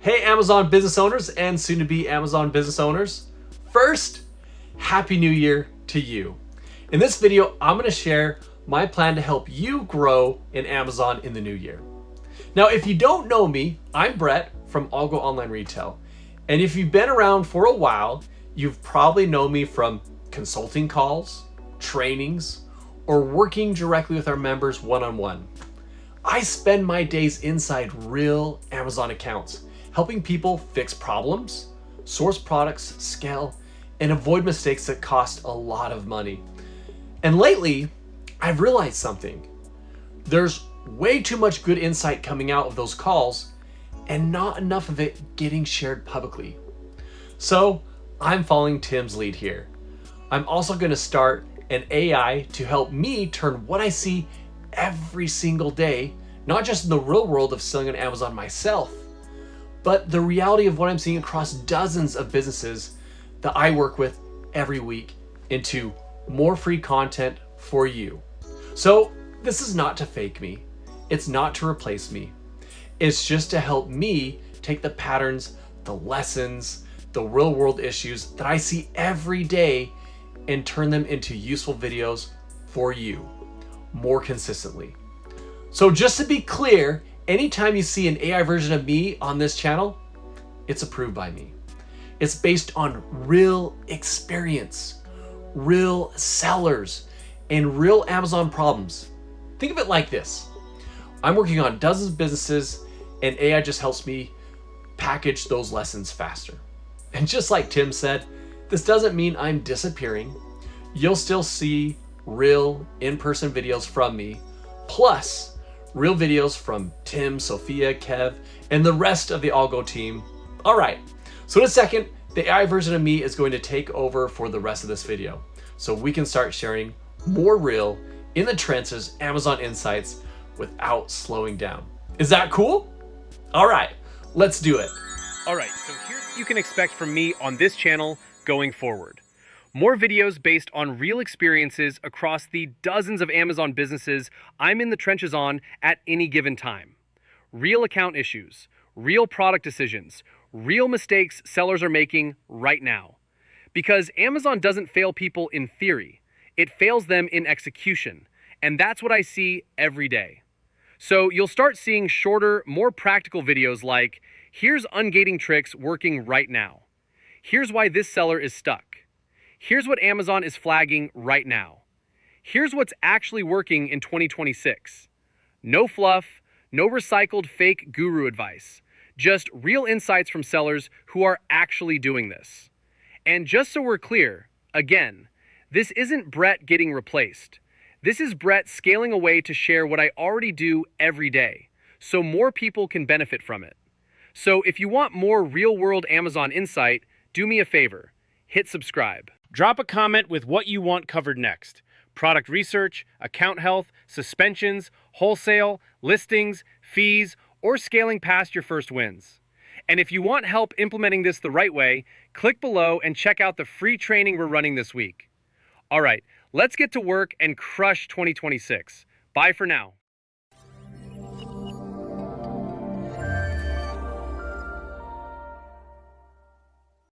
Hey Amazon business owners and soon to be Amazon business owners. First, Happy New Year to you. In this video, I'm going to share my plan to help you grow in Amazon in the new year. Now, if you don't know me, I'm Brett from ALGO Online Retail. And if you've been around for a while, you've probably known me from consulting calls, trainings, or working directly with our members one-on-one. I spend my days inside real Amazon accounts, helping people fix problems, source products, scale, and avoid mistakes that cost a lot of money. And lately, I've realized something. There's way too much good insight coming out of those calls and not enough of it getting shared publicly. So I'm following Tim's lead here. I'm also going to start an AI to help me turn what I see every single day, not just in the real world of selling on Amazon myself, but the reality of what I'm seeing across dozens of businesses that I work with every week into more free content for you. So this is not to fake me. It's not to replace me. It's just to help me take the patterns, the lessons, the real world issues that I see every day and turn them into useful videos for you more consistently. So just to be clear, anytime you see an AI version of me on this channel, it's approved by me. It's based on real experience, real sellers, and real Amazon problems. Think of it like this. I'm working on dozens of businesses and AI just helps me package those lessons faster. And just like Tim said, this doesn't mean I'm disappearing. You'll still see real in-person videos from me, plus real videos from Tim, Sophia, Kev, and the rest of the ALGO team. All right, so in a second, the AI version of me is going to take over for the rest of this video, so we can start sharing more real, in the trenches Amazon insights without slowing down. Is that cool? All right, let's do it. All right, so here's what you can expect from me on this channel going forward. More videos based on real experiences across the dozens of Amazon businesses I'm in the trenches on at any given time. Real account issues, real product decisions, real mistakes sellers are making right now. Because Amazon doesn't fail people in theory, it fails them in execution. And that's what I see every day. So you'll start seeing shorter, more practical videos like, here's ungating tricks working right now. Here's why this seller is stuck. Here's what Amazon is flagging right now. Here's what's actually working in 2026. No fluff, no recycled fake guru advice. Just real insights from sellers who are actually doing this. And just so we're clear, again, this isn't Brett getting replaced. This is Brett scaling away to share what I already do every day, so more people can benefit from it. So if you want more real-world Amazon insight, do me a favor, hit subscribe. Drop a comment with what you want covered next. Product research, account health, suspensions, wholesale, listings, fees, or scaling past your first wins. And if you want help implementing this the right way, click below and check out the free training we're running this week. All right, let's get to work and crush 2026. Bye for now.